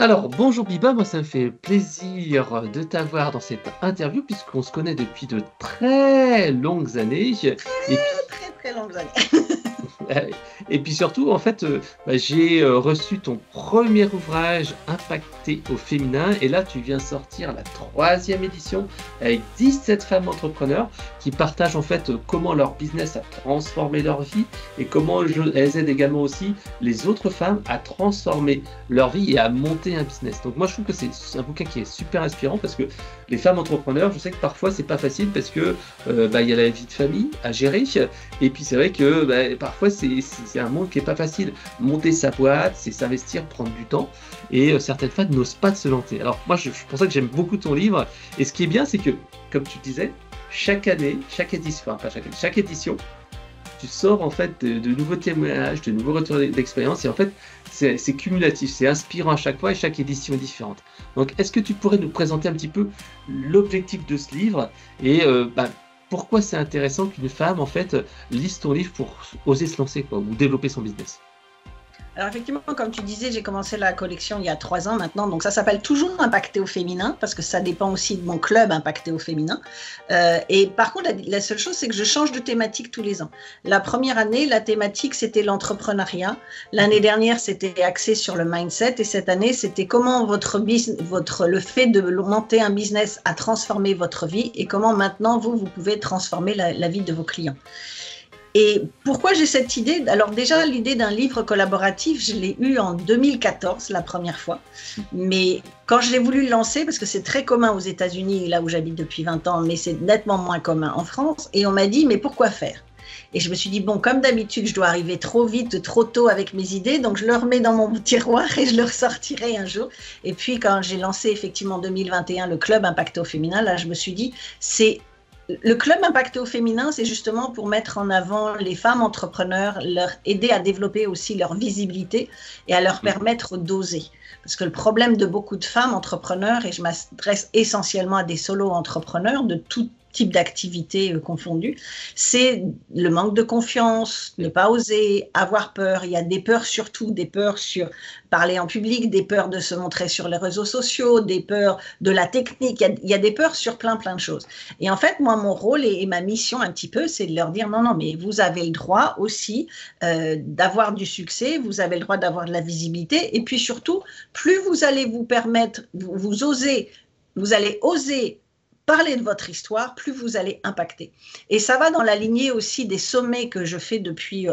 Alors, bonjour Biba, moi ça me fait plaisir de t'avoir dans cette interview puisqu'on se connaît depuis de très longues années. Et puis, Très, très longues années. et puis surtout, en fait, j'ai reçu ton premier ouvrage impacté au féminin et là tu viens sortir la troisième édition avec 17 femmes entrepreneurs qui partagent en fait comment leur business a transformé leur vie et comment elles aident également aussi les autres femmes à transformer leur vie et à monter un business. Donc moi je trouve que c'est un bouquin qui est super inspirant parce que les femmes entrepreneurs, je sais que parfois c'est pas facile parce que il y a la vie de famille à gérer et puis c'est vrai que parfois c'est un monde qui est pas facile. Monter sa boîte, c'est s'investir, prendre du temps et certaines femmes n'osent pas de se lancer. Alors moi c'est pour ça que j'aime beaucoup ton livre et ce qui est bien c'est que comme tu disais, chaque année, chaque édition, enfin pas chaque année, chaque édition tu sors en fait de nouveaux témoignages, de nouveaux retours d'expérience et en fait c'est cumulatif, c'est inspirant à chaque fois et chaque édition est différente. Donc est-ce que tu pourrais nous présenter un petit peu l'objectif de ce livre et pourquoi c'est intéressant qu'une femme en fait lise ton livre pour oser se lancer quoi, ou développer son business? Alors effectivement, comme tu disais, j'ai commencé la collection il y a 3 ans maintenant, donc ça s'appelle toujours Impacté au féminin, parce que ça dépend aussi de mon club Impacté au féminin. Et par contre, la seule chose, c'est que je change de thématique tous les ans. La première année, la thématique, c'était l'entrepreneuriat. L'année dernière, c'était axé sur le mindset. Et cette année, c'était comment le fait de monter un business a transformé votre vie et comment maintenant, vous pouvez transformer la vie de vos clients. Et pourquoi j'ai cette idée? Alors déjà, l'idée d'un livre collaboratif, je l'ai eue en 2014, la première fois. Mais quand je l'ai voulu le lancer, parce que c'est très commun aux États-Unis, là où j'habite depuis 20 ans, mais c'est nettement moins commun en France, et on m'a dit, mais pourquoi faire? Et je me suis dit, bon, comme d'habitude, je dois arriver trop vite, trop tôt avec mes idées, donc je le remets dans mon tiroir et je le ressortirai un jour. Et puis, quand j'ai lancé effectivement en 2021 le Club Impacté au féminin, là, je me suis dit, le club impacté au féminin, c'est justement pour mettre en avant les femmes entrepreneurs, leur aider à développer aussi leur visibilité et à leur permettre d'oser. Parce que le problème de beaucoup de femmes entrepreneurs, et je m'adresse essentiellement à des solo-entrepreneurs de tout type d'activité confondues, c'est le manque de confiance, ne pas oser, avoir peur. Il y a des peurs surtout, des peurs sur parler en public, des peurs de se montrer sur les réseaux sociaux, des peurs de la technique, il y a des peurs sur plein de choses. Et en fait, moi, mon rôle et ma mission un petit peu, c'est de leur dire non, mais vous avez le droit aussi d'avoir du succès, vous avez le droit d'avoir de la visibilité, et puis surtout, plus vous allez vous permettre, vous allez oser parler de votre histoire, plus vous allez impacter. Et ça va dans la lignée aussi des sommets que je fais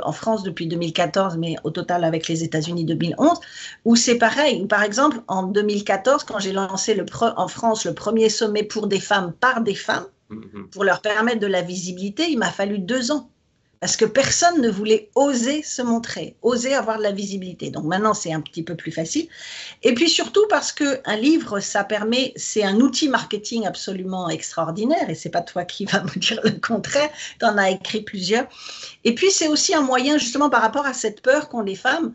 en France depuis 2014, mais au total avec les États-Unis 2011, où c'est pareil. Par exemple, en 2014, quand j'ai lancé en France le premier sommet pour des femmes par des femmes, pour leur permettre de la visibilité, il m'a fallu 2 ans. Parce que personne ne voulait oser se montrer, oser avoir de la visibilité. Donc maintenant, c'est un petit peu plus facile. Et puis surtout parce qu'un livre, c'est un outil marketing absolument extraordinaire, et c'est pas toi qui vas me dire le contraire, tu en as écrit plusieurs. Et puis c'est aussi un moyen, justement, par rapport à cette peur qu'ont les femmes,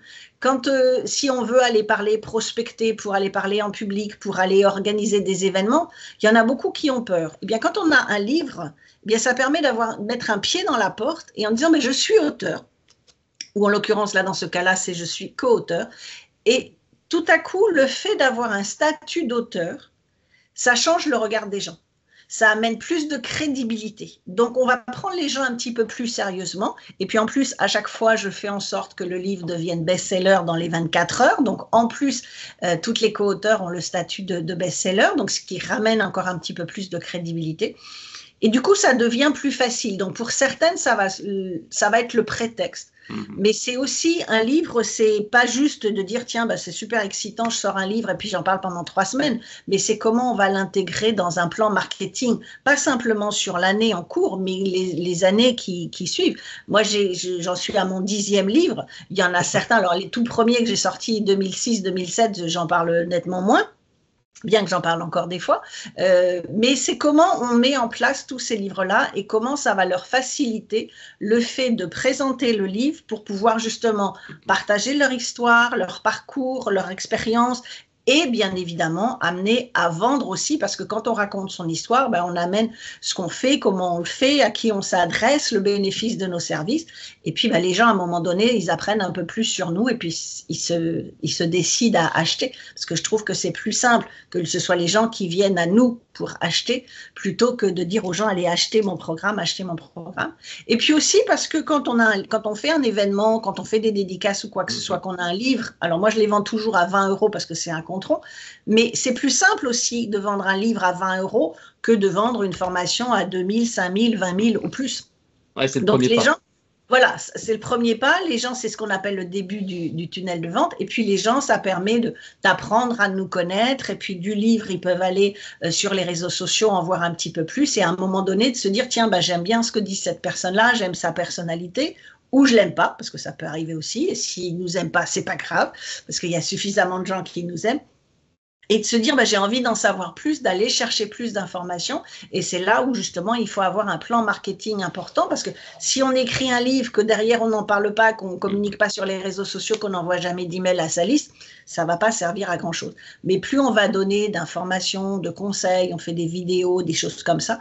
si on veut aller parler, prospecter, pour aller parler en public, pour aller organiser des événements, il y en a beaucoup qui ont peur. Eh bien, quand on a un livre, eh bien, ça permet de mettre un pied dans la porte et en disant, mais je suis auteur. Ou en l'occurrence, là, dans ce cas-là, c'est je suis co-auteur. Et tout à coup, le fait d'avoir un statut d'auteur, ça change le regard des gens. Ça amène plus de crédibilité. Donc, on va prendre les gens un petit peu plus sérieusement. Et puis, en plus, à chaque fois, je fais en sorte que le livre devienne best-seller dans les 24 heures. Donc, en plus, toutes les co-auteurs ont le statut de best-seller, donc ce qui ramène encore un petit peu plus de crédibilité. Et du coup, ça devient plus facile. Donc, pour certaines, ça va être le prétexte. Mais c'est aussi un livre, c'est pas juste de dire, tiens, c'est super excitant, je sors un livre et puis j'en parle pendant 3 semaines. Mais c'est comment on va l'intégrer dans un plan marketing, pas simplement sur l'année en cours, mais les années qui suivent. Moi, j'en suis à mon 10e livre. Il y en a certains, alors les tout premiers que j'ai sortis 2006, 2007, j'en parle nettement moins, bien que j'en parle encore des fois, mais c'est comment on met en place tous ces livres-là et comment ça va leur faciliter le fait de présenter le livre pour pouvoir justement partager leur histoire, leur parcours, leur expérience et bien évidemment amener à vendre aussi, parce que quand on raconte son histoire, ben, on amène ce qu'on fait, comment on le fait, à qui on s'adresse, le bénéfice de nos services, et puis ben, les gens à un moment donné, ils apprennent un peu plus sur nous et puis ils se décident à acheter, parce que je trouve que c'est plus simple que ce soit les gens qui viennent à nous pour acheter, plutôt que de dire aux gens allez acheter mon programme, acheter mon programme. Et puis aussi parce que quand on fait un événement, quand on fait des dédicaces ou quoi que ce soit, qu'on a un livre, alors moi je les vends toujours à 20 € parce que c'est un contron, mais c'est plus simple aussi de vendre un livre à 20 € que de vendre une formation à 2000, 5000, 20 000 ou plus. Ouais, c'est le Donc premier les pas. gens, voilà, c'est le premier pas. Les gens, c'est ce qu'on appelle le début du tunnel de vente. Et puis les gens, ça permet d'apprendre à nous connaître. Et puis du livre, ils peuvent aller sur les réseaux sociaux, en voir un petit peu plus. Et à un moment donné, de se dire, tiens, bah, j'aime bien ce que dit cette personne-là, j'aime sa personnalité. Ou je l'aime pas, parce que ça peut arriver aussi. Et s'ils nous aiment pas, c'est pas grave, parce qu'il y a suffisamment de gens qui nous aiment. Et de se dire, bah, j'ai envie d'en savoir plus, d'aller chercher plus d'informations. Et c'est là où, justement, il faut avoir un plan marketing important, parce que si on écrit un livre, que derrière, on n'en parle pas, qu'on ne communique pas sur les réseaux sociaux, qu'on n'envoie jamais d'email à sa liste, ça ne va pas servir à grand-chose. Mais plus on va donner d'informations, de conseils, on fait des vidéos, des choses comme ça,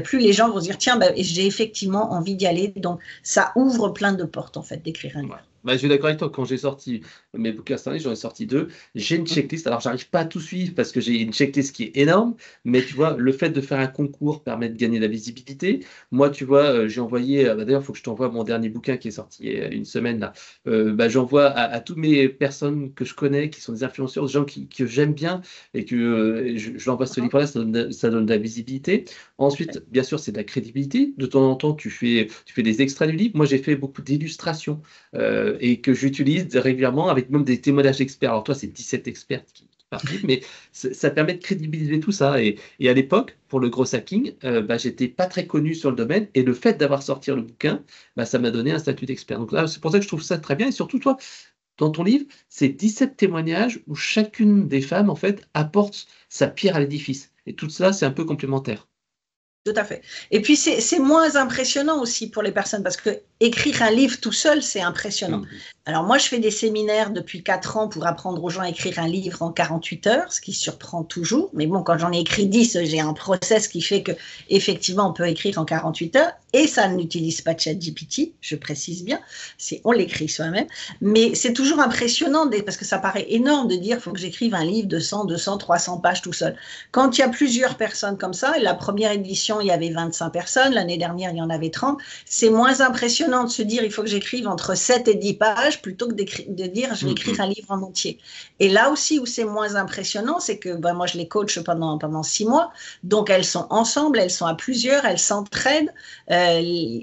plus les gens vont se dire, tiens, bah, j'ai effectivement envie d'y aller. Donc, ça ouvre plein de portes, en fait, d'écrire un livre. Ouais. Bah, je suis d'accord avec toi. Quand j'ai sorti mes bouquins cette année, j'en ai sorti 2. J'ai une checklist. Alors, j'arrive pas à tout suivre parce que j'ai une checklist qui est énorme. Mais tu vois, le fait de faire un concours permet de gagner de la visibilité. Moi, tu vois, j'ai envoyé. Bah, d'ailleurs, il faut que je t'envoie mon dernier bouquin qui est sorti il y a une semaine là. Bah, j'envoie à toutes mes personnes que je connais, qui sont des influenceurs, des gens que j'aime bien et que je leur envoie ce livre-là. Ça donne de la visibilité. Ensuite, bien sûr, c'est de la crédibilité. De temps en temps, tu fais des extraits du livre. Moi, j'ai fait beaucoup d'illustrations. Et que j'utilise régulièrement avec même des témoignages d'experts. Alors toi, c'est 17 experts qui participent, mais ça permet de crédibiliser tout ça. Et à l'époque, pour le gros hacking, bah, j'étais pas très connu sur le domaine, et le fait d'avoir sorti le bouquin, bah, ça m'a donné un statut d'expert. Donc là, c'est pour ça que je trouve ça très bien. Et surtout, toi, dans ton livre, c'est 17 témoignages où chacune des femmes, en fait, apporte sa pierre à l'édifice. Et tout ça, c'est un peu complémentaire. Tout à fait. Et puis, c'est moins impressionnant aussi pour les personnes, parce que écrire un livre tout seul, c'est impressionnant. Alors moi, je fais des séminaires depuis 4 ans pour apprendre aux gens à écrire un livre en 48 heures, ce qui surprend toujours. Mais bon, quand j'en ai écrit 10, j'ai un process qui fait que effectivement, on peut écrire en 48 heures. Et ça n'utilise pas ChatGPT, je précise bien. On l'écrit soi-même. Mais c'est toujours impressionnant, parce que ça paraît énorme de dire, il faut que j'écrive un livre de 100, 200, 300 pages tout seul. Quand il y a plusieurs personnes comme ça, et la première édition, il y avait 25 personnes, l'année dernière, il y en avait 30, c'est moins impressionnant de se dire, il faut que j'écrive entre 7 et 10 pages, plutôt que de dire, je vais écrire un livre en entier. Et là aussi où c'est moins impressionnant, c'est que ben, moi, je les coach pendant 6 mois, donc elles sont ensemble, elles sont à plusieurs, elles s'entraident.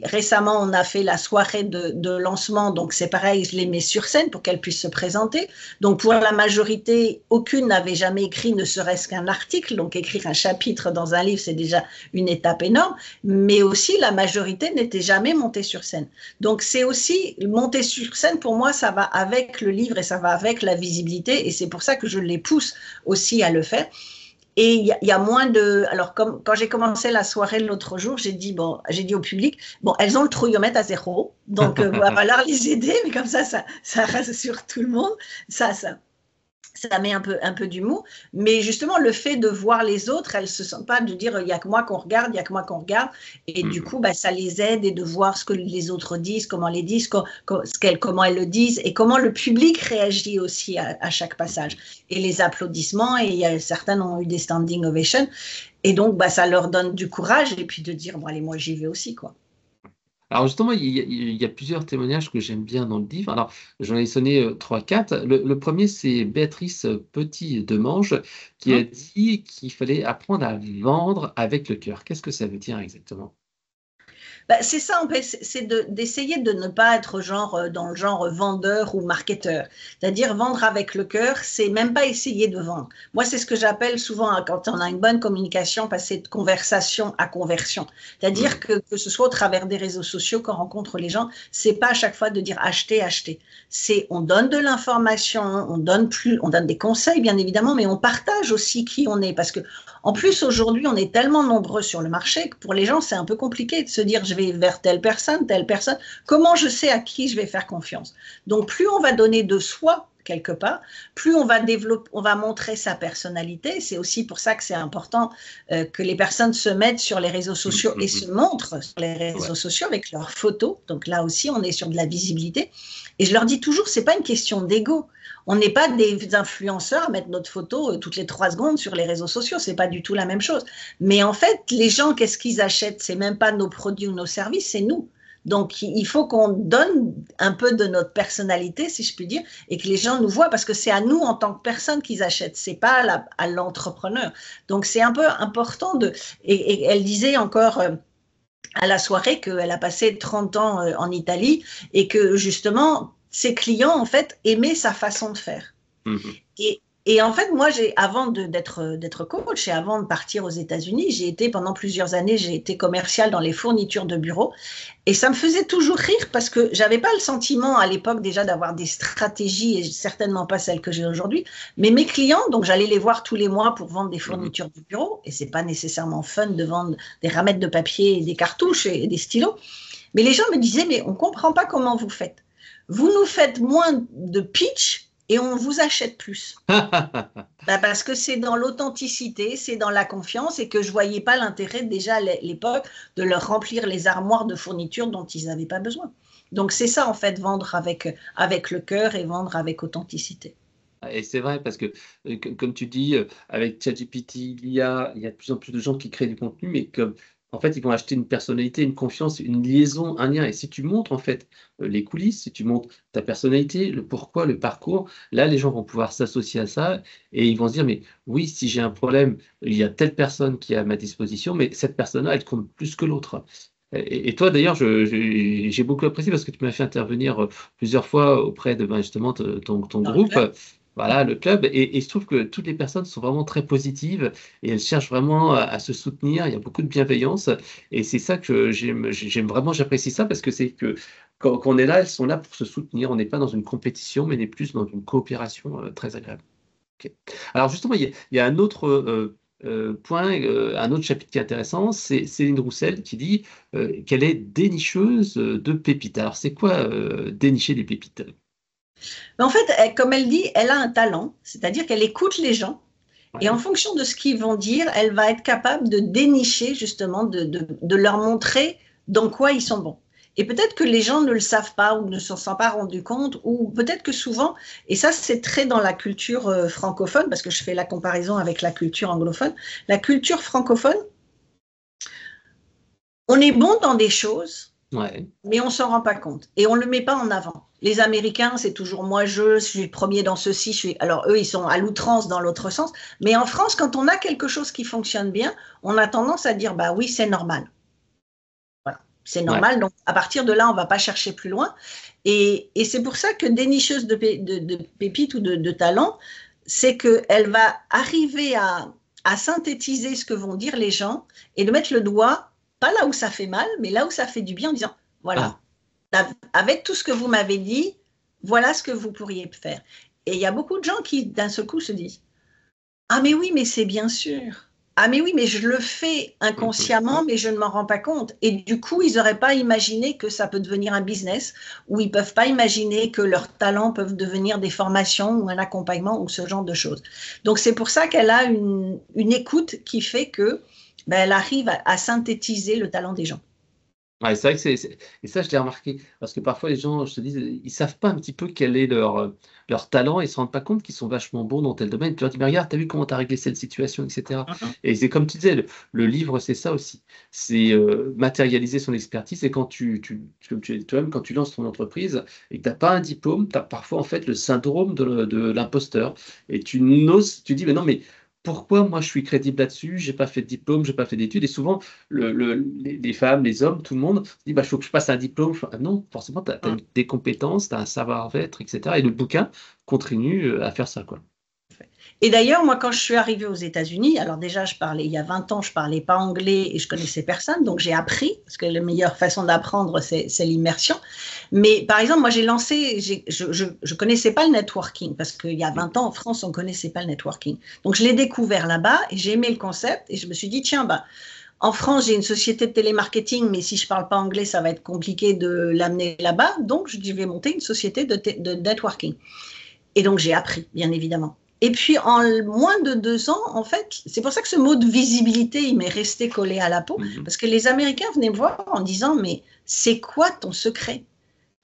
Récemment, on a fait la soirée de lancement, donc c'est pareil, je les mets sur scène pour qu'elles puissent se présenter. Donc pour la majorité, aucune n'avait jamais écrit ne serait-ce qu'un article, donc écrire un chapitre dans un livre, c'est déjà une étape énorme, mais aussi la majorité n'était jamais montée sur scène. Donc c'est aussi, monter sur scène, pour moi, ça va avec le livre et ça va avec la visibilité, et c'est pour ça que je les pousse aussi à le faire. Et il y a moins de... Alors, quand j'ai commencé la soirée l'autre jour, j'ai dit au public, bon, elles ont le trouillomètre à 0, donc il va falloir les aider, mais comme ça rassure tout le monde. Ça met un peu d'humour, mais justement le fait de voir les autres, elles se sentent pas de dire il y a que moi qu'on regarde, il y a que moi qu'on regarde, et du coup bah, ça les aide, et de voir ce que les autres disent, comment les disent, comment elles le disent, et comment le public réagit aussi à chaque passage, et les applaudissements, et certaines ont eu des standing ovations, et donc bah, ça leur donne du courage, et puis de dire bon allez, moi j'y vais aussi quoi. Alors justement, il y a plusieurs témoignages que j'aime bien dans le livre. Alors j'en ai sonné 3-4. Le premier, c'est Béatrice Petit-Demange qui a dit qu'il fallait apprendre à vendre avec le cœur. Qu'est-ce que ça veut dire exactement? Bah, c'est ça, c'est d'essayer de ne pas être dans le genre vendeur ou marketeur. C'est-à-dire vendre avec le cœur, c'est même pas essayer de vendre. Moi, c'est ce que j'appelle souvent, quand on a une bonne communication, passer de conversation à conversion. C'est-à-dire que ce soit au travers des réseaux sociaux qu'on rencontre les gens, c'est pas à chaque fois de dire acheter, acheter. C'est on donne de l'information, on donne des conseils bien évidemment, mais on partage aussi qui on est, parce que en plus aujourd'hui on est tellement nombreux sur le marché que pour les gens c'est un peu compliqué de se dire je vais vers telle personne, comment je sais à qui je vais faire confiance. Donc plus on va donner de soi quelque part, plus on va développer, on va montrer sa personnalité. C'est aussi pour ça que c'est important que les personnes se mettent sur les réseaux sociaux et se montrent sur les réseaux sociaux avec leurs photos. Donc là aussi, on est sur de la visibilité. Et je leur dis toujours, c'est pas une question d'ego. On n'est pas des influenceurs à mettre notre photo toutes les 3 secondes sur les réseaux sociaux. C'est pas du tout la même chose. Mais en fait, les gens, qu'est-ce qu'ils achètent? C'est même pas nos produits ou nos services, c'est nous. Donc, il faut qu'on donne un peu de notre personnalité, si je puis dire, et que les gens nous voient, parce que c'est à nous en tant que personne qu'ils achètent, c'est pas à l'entrepreneur. Donc, c'est un peu important de… Et elle disait encore à la soirée qu'elle a passé 30 ans en Italie et que justement, ses clients, en fait, aimaient sa façon de faire. Et en fait, moi, avant d'être coach et avant de partir aux États-Unis, pendant plusieurs années, j'ai été commerciale dans les fournitures de bureaux. Et ça me faisait toujours rire parce que j'avais pas le sentiment à l'époque déjà d'avoir des stratégies, et certainement pas celles que j'ai aujourd'hui. Mais mes clients, donc j'allais les voir tous les mois pour vendre des fournitures de bureau. Et c'est pas nécessairement fun de vendre des ramettes de papier, et des cartouches et des stylos. Mais les gens me disaient, mais on comprend pas comment vous faites. Vous nous faites moins de pitch et on vous achète plus. Parce que c'est dans l'authenticité, c'est dans la confiance et que je ne voyais pas l'intérêt déjà à l'époque de leur remplir les armoires de fournitures dont ils n'avaient pas besoin. Donc c'est ça en fait, vendre avec le cœur et vendre avec authenticité. Et c'est vrai parce que, comme tu dis, avec ChatGPT, il y a de plus en plus de gens qui créent du contenu, mais comme en fait, ils vont acheter une personnalité, une confiance, une liaison, un lien. Et si tu montres en fait les coulisses, si tu montres ta personnalité, le pourquoi, le parcours, là, les gens vont pouvoir s'associer à ça et ils vont se dire, mais oui, si j'ai un problème, il y a telle personne qui est à ma disposition, mais cette personne-là, elle compte plus que l'autre. Et toi, d'ailleurs, j'ai beaucoup apprécié parce que tu m'as fait intervenir plusieurs fois auprès de justement ton groupe. Voilà, le club. Et je trouve que toutes les personnes sont vraiment très positives et elles cherchent vraiment à se soutenir. Il y a beaucoup de bienveillance. Et c'est ça que j'aime vraiment, j'apprécie ça parce que c'est que quand on est là, elles sont là pour se soutenir. On n'est pas dans une compétition, mais on est plus dans une coopération très agréable. Ok. Alors justement, il y a un autre point, un autre chapitre qui est intéressant, c'est Céline Roussel qui dit qu'elle est dénicheuse de pépites. Alors c'est quoi dénicher des pépites? Mais en fait, comme elle dit, elle a un talent, c'est-à-dire qu'elle écoute les gens et en fonction de ce qu'ils vont dire, elle va être capable de dénicher justement, de leur montrer dans quoi ils sont bons. Et peut-être que les gens ne le savent pas ou ne s'en sont pas rendus compte, ou peut-être que souvent, et ça c'est très dans la culture francophone, parce que je fais la comparaison avec la culture anglophone, la culture francophone, on est bon dans des choses, mais on ne s'en rend pas compte et on ne le met pas en avant. Les Américains, c'est toujours moi, je suis le premier dans ceci. Alors eux, ils sont à l'outrance dans l'autre sens. Mais en France, quand on a quelque chose qui fonctionne bien, on a tendance à dire, bah oui, c'est normal. Voilà, c'est normal. Donc à partir de là, on ne va pas chercher plus loin. Et c'est pour ça que dénicheuse de pépites ou de talent, c'est qu'elle va arriver à synthétiser ce que vont dire les gens et de mettre le doigt, pas là où ça fait mal, mais là où ça fait du bien en disant, voilà. Avec tout ce que vous m'avez dit, voilà ce que vous pourriez faire. Et il y a beaucoup de gens qui, d'un seul coup, se disent « Ah mais oui, mais c'est bien sûr. Ah mais oui, mais je le fais inconsciemment, mais je ne m'en rends pas compte. » Et du coup, ils n'auraient pas imaginé que ça peut devenir un business, ou ils ne peuvent pas imaginer que leurs talents peuvent devenir des formations ou un accompagnement ou ce genre de choses. Donc, c'est pour ça qu'elle a une écoute qui fait que elle arrive à synthétiser le talent des gens. Ouais, c'est vrai que et ça, je l'ai remarqué, parce que parfois les gens, je te dis, ils savent pas un petit peu quel est leur talent, ils se rendent pas compte qu'ils sont vachement bons dans tel domaine. Tu leur dis, mais regarde, t'as vu comment tu as réglé cette situation, etc. Et c'est comme tu disais, le livre, c'est ça aussi. C'est matérialiser son expertise. Et quand comme tu dis toi-même, quand tu lances ton entreprise et que tu n'as pas un diplôme, tu as parfois en fait le syndrome de l'imposteur. Et tu dis, mais non, mais pourquoi moi je suis crédible là-dessus? J'ai pas fait de diplôme, j'ai pas fait d'études. Et souvent, les femmes, les hommes, tout le monde se dit, bah, il faut que je passe un diplôme. Non, forcément, tu as des compétences, tu as un savoir-être, etc. Et le bouquin continue à faire ça, quoi. Et d'ailleurs, moi, quand je suis arrivée aux États-Unis, alors déjà, il y a 20 ans, je ne parlais pas anglais et je connaissais personne, donc j'ai appris, parce que la meilleure façon d'apprendre, c'est l'immersion. Mais par exemple, moi, je ne connaissais pas le networking, parce qu'il y a 20 ans, en France, on ne connaissait pas le networking. Donc, je l'ai découvert là-bas et j'ai aimé le concept et je me suis dit, tiens, bah, en France, j'ai une société de télémarketing, mais si je ne parle pas anglais, ça va être compliqué de l'amener là-bas. Donc, je vais monter une société de networking. Et donc, j'ai appris, bien évidemment. Et puis, en moins de 2 ans, en fait, c'est pour ça que ce mot de visibilité, il m'est resté collé à la peau, parce que les Américains venaient me voir en disant, mais c'est quoi ton secret?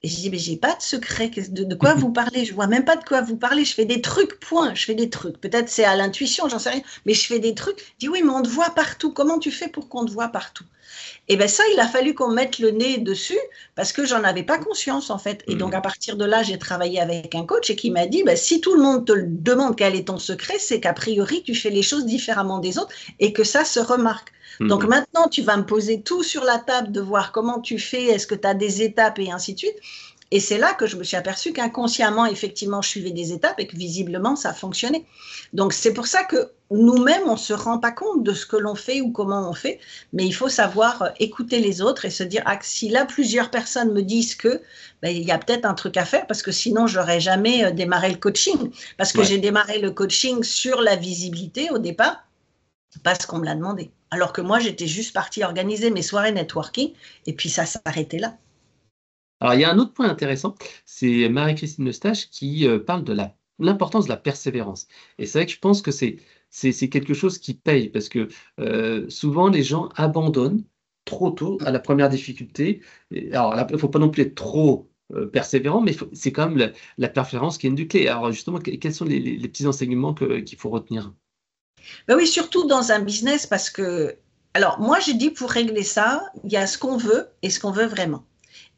Et je dis, mais j'ai pas de secret, de quoi vous parlez? Je vois même pas de quoi vous parlez, je fais des trucs, point, je fais des trucs. Peut-être c'est à l'intuition, j'en sais rien, mais je fais des trucs. Je dis, oui, mais on te voit partout, comment tu fais pour qu'on te voit partout? Et bien ça, il a fallu qu'on mette le nez dessus parce que j'en avais pas conscience en fait. Et donc à partir de là, j'ai travaillé avec un coach et qui m'a dit, si tout le monde te le demande quel est ton secret, c'est qu'a priori tu fais les choses différemment des autres et que ça se remarque. Donc maintenant, tu vas me poser tout sur la table de voir comment tu fais, est-ce que tu as des étapes et ainsi de suite. Et c'est là que je me suis aperçue qu'inconsciemment, effectivement, je suivais des étapes et que visiblement, ça fonctionnait. Donc, c'est pour ça que nous-mêmes, on ne se rend pas compte de ce que l'on fait ou comment on fait, mais il faut savoir écouter les autres et se dire, ah, si là, plusieurs personnes me disent que, il y a peut-être un truc à faire parce que sinon, je n'aurais jamais démarré le coaching. Parce que j'ai démarré le coaching sur la visibilité au départ, parce qu'on me l'a demandé. Alors que moi, j'étais juste partie organiser mes soirées networking et puis ça s'arrêtait là. Alors, il y a un autre point intéressant, c'est Marie-Christine Eustache qui parle de l'importance de la persévérance. Et c'est vrai que je pense que c'est quelque chose qui paye parce que souvent les gens abandonnent trop tôt à la première difficulté. Alors, il ne faut pas non plus être trop persévérant, mais c'est quand même la persévérance qui est une des clés. Alors, justement, quels sont les petits enseignements qu'il faut retenir? Oui, surtout dans un business parce que, alors moi j'ai dit pour régler ça, il y a ce qu'on veut et ce qu'on veut vraiment.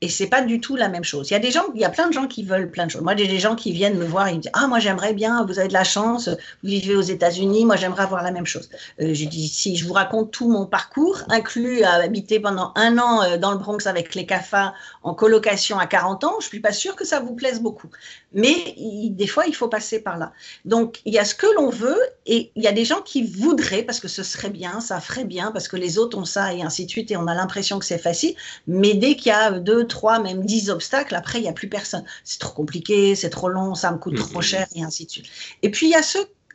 Et c'est pas du tout la même chose. Il y a plein de gens qui veulent plein de choses. Moi, j'ai des gens qui viennent me voir et me disent, ah, moi, j'aimerais bien, vous avez de la chance, vous vivez aux États-Unis, moi, j'aimerais avoir la même chose. Je dis, si je vous raconte tout mon parcours, inclus à habiter pendant 1 an dans le Bronx avec les CAFA en colocation à 40 ans, je suis pas sûre que ça vous plaise beaucoup. Mais des fois, il faut passer par là. Donc, il y a ce que l'on veut et il y a des gens qui voudraient parce que ce serait bien, ça ferait bien, parce que les autres ont ça et ainsi de suite et on a l'impression que c'est facile. Mais dès qu'il y a 2, 3, même 10 obstacles, après, il n'y a plus personne. C'est trop compliqué, c'est trop long, ça me coûte trop cher et ainsi de suite. Et puis, il y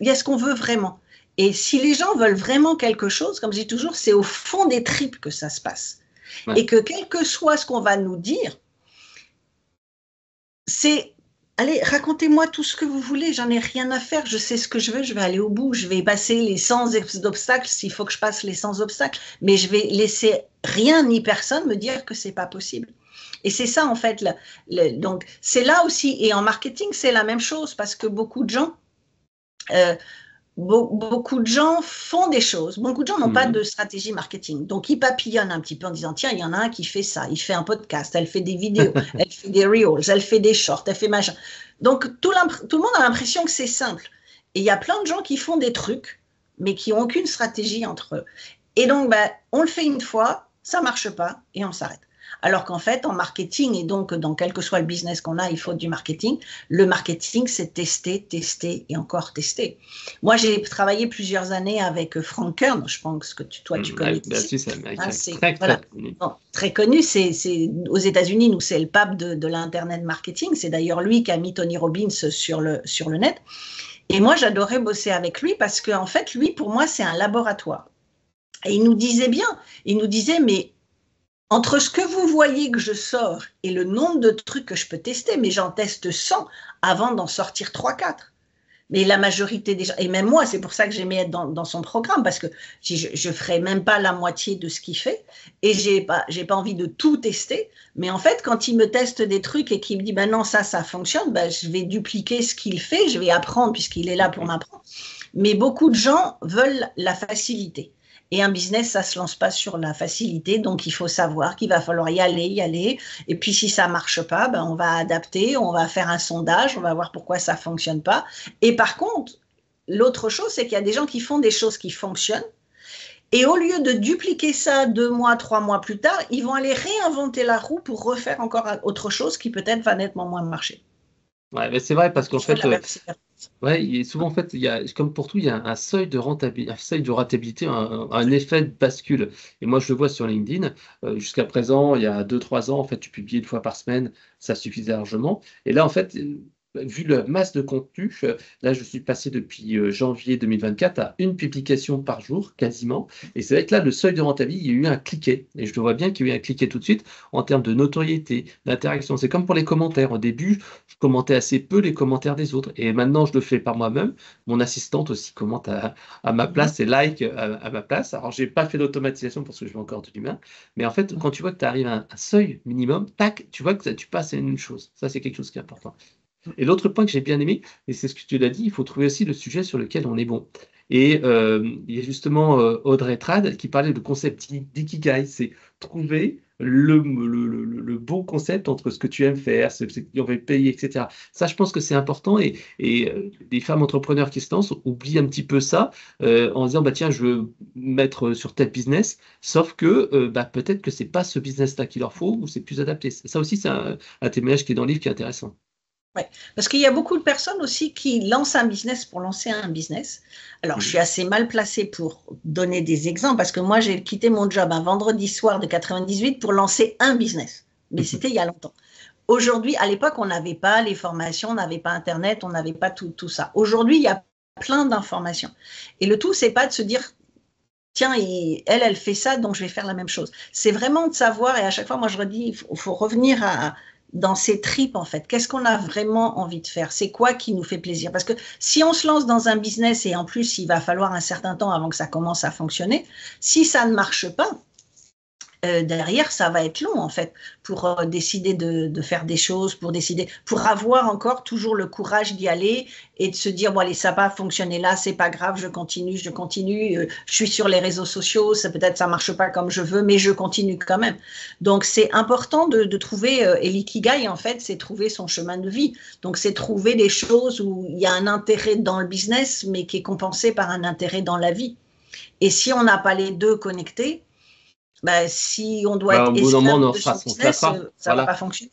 a ce qu'on veut vraiment. Et si les gens veulent vraiment quelque chose, comme je dis toujours, c'est au fond des tripes que ça se passe. Ouais. Et que quel que soit ce qu'on va nous dire, c'est allez, racontez-moi tout ce que vous voulez, j'en ai rien à faire, je sais ce que je veux, je vais aller au bout, je vais passer les 100 obstacles s'il faut que je passe les 100 obstacles, mais je vais laisser rien ni personne me dire que c'est pas possible. Et c'est ça en fait, donc c'est là aussi, et en marketing c'est la même chose parce que beaucoup de gens font des choses, beaucoup de gens n'ont pas de stratégie marketing, donc ils papillonnent un petit peu en disant tiens, il y en a un qui fait ça, il fait un podcast, elle fait des vidéos, elle fait des reels, elle fait des shorts, elle fait machin. Donc tout le monde a l'impression que c'est simple. Et il y a plein de gens qui font des trucs, mais qui n'ont aucune stratégie entre eux. Et donc on le fait une fois, ça ne marche pas et on s'arrête. Alors qu'en fait, en marketing, et donc dans quel que soit le business qu'on a, il faut du marketing. Le marketing, c'est tester, tester et encore tester. Moi, j'ai travaillé plusieurs années avec Frank Kern, je pense que toi, tu connais. C'est très connu, c'est aux États-Unis, nous, c'est le pape de l'Internet marketing. C'est d'ailleurs lui qui a mis Tony Robbins sur le net. Et moi, j'adorais bosser avec lui parce qu'en fait, lui, pour moi, c'est un laboratoire. Et il nous disait mais entre ce que vous voyez que je sors et le nombre de trucs que je peux tester, mais j'en teste 100 avant d'en sortir 3-4. Mais la majorité des gens, et même moi, c'est pour ça que j'aimais être dans son programme, parce que je ne ferais même pas la moitié de ce qu'il fait, et je n'ai pas envie de tout tester. Mais en fait, quand il me teste des trucs et qu'il me dit, non, ça fonctionne, je vais dupliquer ce qu'il fait, je vais apprendre puisqu'il est là pour m'apprendre. Mais beaucoup de gens veulent la facilité. Et un business, ça ne se lance pas sur la facilité, donc il faut savoir qu'il va falloir y aller. Et puis si ça ne marche pas, on va adapter, on va faire un sondage, on va voir pourquoi ça ne fonctionne pas. Et par contre, l'autre chose, c'est qu'il y a des gens qui font des choses qui fonctionnent. Et au lieu de dupliquer ça 2 mois, 3 mois plus tard, ils vont aller réinventer la roue pour refaire encore autre chose qui peut-être va nettement moins marcher. Ouais, mais c'est vrai parce qu'en fait, souvent en fait, comme pour tout, il y a un seuil de rentabilité, un seuil de ratabilité, un effet de bascule. Et moi, je le vois sur LinkedIn. Jusqu'à présent, il y a 2-3 ans, en fait, tu publiais 1 fois par semaine, ça suffisait largement. Et là, en fait, vu la masse de contenu, là, je suis passé depuis janvier 2024 à une publication par jour, quasiment. Et c'est vrai que là, le seuil de rentabilité, il y a eu un cliquet. Et je le vois bien qu'il y a eu un cliquet tout de suite en termes de notoriété, d'interaction. C'est comme pour les commentaires. Au début, je commentais assez peu les commentaires des autres. Et maintenant, je le fais par moi-même. Mon assistante aussi commente à ma place et like à ma place. Alors, j'ai pas fait d'automatisation parce que je veux encore de l'humain. Mais en fait, quand tu vois que tu arrives à un seuil minimum, tac, tu vois que tu passes à une chose. Ça, c'est quelque chose qui est important. Et l'autre point que j'ai bien aimé, et c'est ce que tu l'as dit, il faut trouver aussi le sujet sur lequel on est bon. Et il y a justement Audrey Trad qui parlait de concept d'ikigai, c'est trouver le bon concept entre ce que tu aimes faire, ce qui on va payer, etc. Ça, je pense que c'est important et les femmes entrepreneurs qui se lancent oublient un petit peu ça en disant, bah, tiens, je veux mettre sur tel business, sauf que bah, peut-être que c'est pas ce business-là qu'il leur faut ou c'est plus adapté. Ça aussi, c'est un témoignage qui est dans le livre qui est intéressant. Ouais. Parce qu'il y a beaucoup de personnes aussi qui lancent un business pour lancer un business. Alors, je suis assez mal placée pour donner des exemples parce que moi, j'ai quitté mon job un vendredi soir de 98 pour lancer un business. Mais c'était il y a longtemps. Aujourd'hui, à l'époque, on n'avait pas les formations, on n'avait pas Internet, on n'avait pas tout ça. Aujourd'hui, il y a plein d'informations. Et le tout, c'est pas de se dire, tiens, elle fait ça, donc je vais faire la même chose. C'est vraiment de savoir, et à chaque fois, moi, je redis, il faut revenir dans ses tripes, en fait. Qu'est-ce qu'on a vraiment envie de faire? C'est quoi qui nous fait plaisir? Parce que si on se lance dans un business et en plus, il va falloir un certain temps avant que ça commence à fonctionner, si ça ne marche pas, derrière, ça va être long, en fait, pour décider de faire des choses, pour avoir encore toujours le courage d'y aller et de se dire, bon, allez, ça va fonctionner là, c'est pas grave, je continue, je suis sur les réseaux sociaux, peut-être ça marche pas comme je veux, mais je continue quand même. Donc, c'est important de trouver, et l'ikigai, en fait, c'est trouver son chemin de vie. Donc, c'est trouver des choses où il y a un intérêt dans le business, mais qui est compensé par un intérêt dans la vie. Et si on n'a pas les deux connectés, bah, si on doit Bah, être au bout d'un moment, esclave on de se son business, lassera. ça ne va Voilà. pas fonctionner.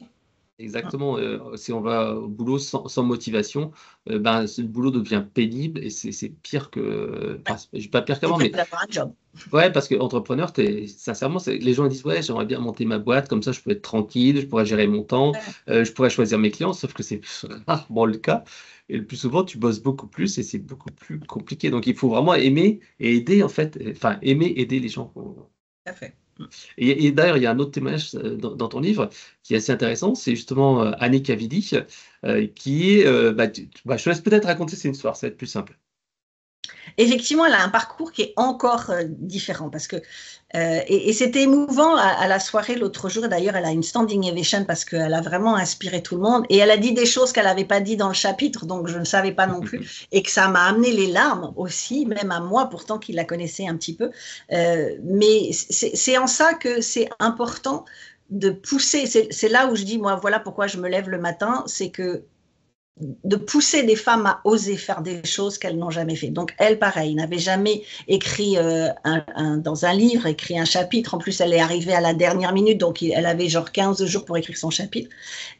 Exactement. Si on va au boulot sans motivation, ben, le boulot devient pénible et c'est pire que. Enfin, pas pire C'est qu'avant, pire mais que d'avoir un job. ouais, parce que entrepreneur, sincèrement, les gens disent, ouais, j'aimerais bien monter ma boîte, comme ça je peux être tranquille, je pourrais gérer mon temps, je pourrais choisir mes clients, sauf que c'est rarement le cas. Et le plus souvent, tu bosses beaucoup plus et c'est beaucoup plus compliqué. Donc il faut vraiment aimer et aider, en fait, enfin, aimer, aider les gens. Tout à fait. Et d'ailleurs, il y a un autre témoignage dans ton livre qui est assez intéressant, c'est justement Annie Cavidi, qui est, je te laisse peut-être raconter cette histoire, ça va être plus simple. Effectivement, elle a un parcours qui est encore différent parce que et c'était émouvant à la soirée l'autre jour. D'ailleurs, elle a une standing ovation parce qu'elle a vraiment inspiré tout le monde et elle a dit des choses qu'elle n'avait pas dit dans le chapitre, donc je ne savais pas non plus et que ça m'a amené les larmes aussi, même à moi pourtant qui la connaissais un petit peu. Mais c'est en ça que c'est important de pousser. C'est là où je dis moi voilà pourquoi je me lève le matin, c'est que de pousser des femmes à oser faire des choses qu'elles n'ont jamais fait. Donc elle, pareil, n'avait jamais écrit dans un livre, écrit un chapitre. En plus, elle est arrivée à la dernière minute, donc elle avait genre 15 jours pour écrire son chapitre.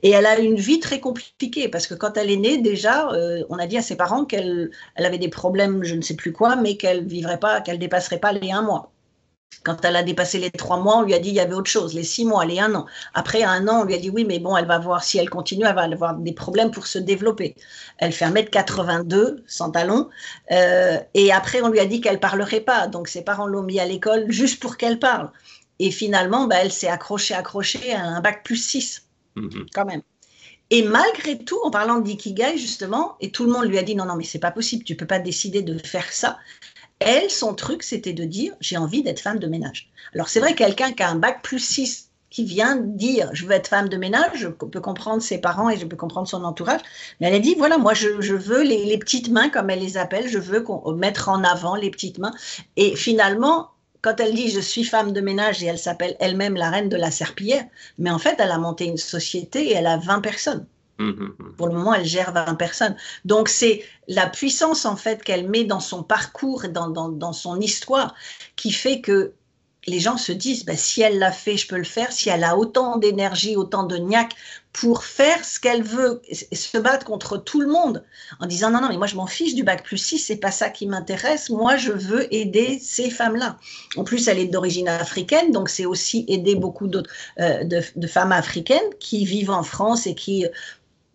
Et elle a une vie très compliquée, parce que quand elle est née, déjà, on a dit à ses parents qu'elle avait des problèmes, je ne sais plus quoi, mais qu'elle vivrait pas, qu'elle dépasserait pas les 1 mois. Quand elle a dépassé les 3 mois, on lui a dit qu'il y avait autre chose, les 6 mois, les 1 an. Après 1 an, on lui a dit oui, mais bon, elle va voir, si elle continue, elle va avoir des problèmes pour se développer. Elle fait 1m82, sans talons, et après, on lui a dit qu'elle ne parlerait pas. Donc, ses parents l'ont mis à l'école juste pour qu'elle parle. Et finalement, elle s'est accrochée à un bac plus 6, quand même. Et malgré tout, en parlant d'ikigai, justement, et tout le monde lui a dit non, mais c'est pas possible, tu peux pas décider de faire ça. Elle, son truc, c'était de dire j'ai envie d'être femme de ménage. Alors, c'est vrai, quelqu'un qui a un bac plus 6 qui vient dire je veux être femme de ménage, je peux comprendre ses parents et je peux comprendre son entourage, mais elle a dit voilà, moi, je veux les petites mains, comme elle les appelle, je veux mettre en avant les petites mains. Et finalement, quand elle dit je suis femme de ménage et elle s'appelle elle-même la reine de la serpillière, mais en fait, elle a monté une société et elle a 20 personnes. Pour le moment, elle gère 20 personnes. Donc, c'est la puissance, en fait, qu'elle met dans son parcours, dans son histoire, qui fait que les gens se disent, si elle l'a fait, je peux le faire. Si elle a autant d'énergie, autant de niaque pour faire ce qu'elle veut, se battre contre tout le monde, en disant, non, mais moi, je m'en fiche du bac plus 6, c'est pas ça qui m'intéresse. Moi, je veux aider ces femmes-là. En plus, elle est d'origine africaine, donc c'est aussi aider beaucoup d'autres de femmes africaines qui vivent en France et qui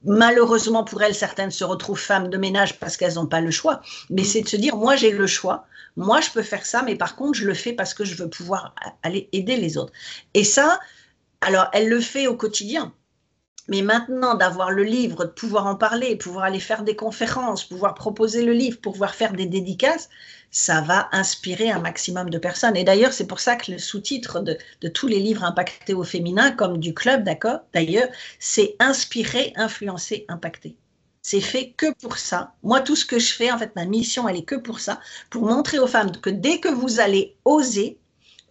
malheureusement pour elles, certaines se retrouvent femmes de ménage parce qu'elles n'ont pas le choix. Mais c'est de se dire, moi j'ai le choix, moi je peux faire ça, mais par contre je le fais parce que je veux pouvoir aller aider les autres. Et ça, alors elle le fait au quotidien. Mais maintenant, d'avoir le livre, de pouvoir en parler, pouvoir aller faire des conférences, pouvoir proposer le livre, pouvoir faire des dédicaces, ça va inspirer un maximum de personnes. Et d'ailleurs, c'est pour ça que le sous-titre de tous les livres impactés au féminin, comme du club, d'accord, d'ailleurs, c'est inspirer, influencer, impacter. C'est fait que pour ça. Moi, tout ce que je fais, en fait, ma mission, elle est que pour ça, pour montrer aux femmes que dès que vous allez oser,